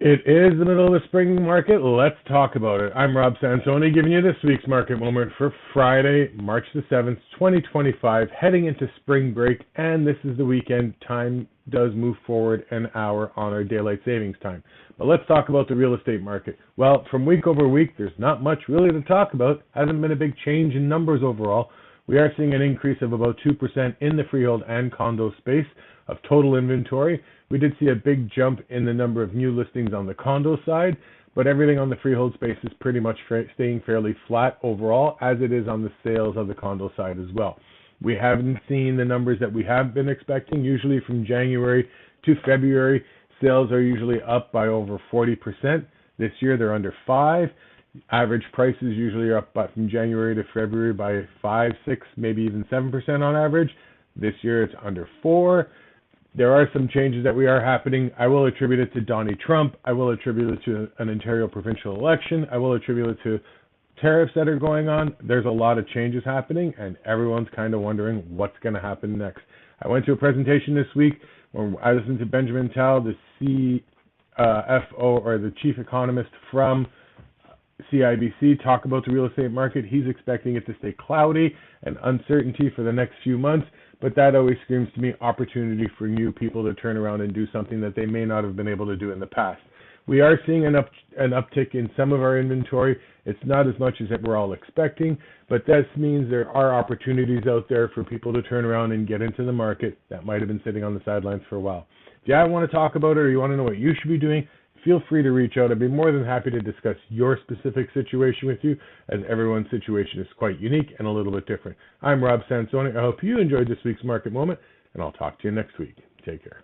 It is the middle of the spring market. Let's talk about it. I'm Rob Sansoni giving you this week's market moment for Friday, March the 7th, 2025, heading into spring break, and this is the weekend. Time does move forward an hour on our daylight savings time. But let's talk about the real estate market. Well, from week over week, there's not much really to talk about. Hasn't been a big change in numbers overall. We are seeing an increase of about 2% in the freehold and condo space of total inventory. We did see a big jump in the number of new listings on the condo side, but everything on the freehold space is pretty much staying fairly flat overall, as it is on the sales of the condo side as well. We haven't seen the numbers that we have been expecting. Usually from January to February, sales are usually up by over 40%. This year they're under 5. Average prices usually are up from January to February by 5, 6, maybe even 7% on average. This year it's under 4. There are some changes that we are happening. I will attribute it to Donald Trump. I will attribute it to an Ontario provincial election. I will attribute it to tariffs that are going on. There's a lot of changes happening, and everyone's kind of wondering what's going to happen next. I went to a presentation this week where I listened to Benjamin Tal, the CFO or the chief economist from CIBC, talk about the real estate market. He's expecting it to stay cloudy and uncertainty for the next few months, but that always screams to me opportunity for new people to turn around and do something that they may not have been able to do in the past. We are seeing an uptick in some of our inventory. It's not as much as that we're all expecting, but this means there are opportunities out there for people to turn around and get into the market that might have been sitting on the sidelines for a while. If you want to talk about it or you want to know what you should be doing, feel free to reach out. I'd be more than happy to discuss your specific situation with you, as everyone's situation is quite unique and a little bit different. I'm Rob Sansoni. I hope you enjoyed this week's market moment, and I'll talk to you next week. Take care.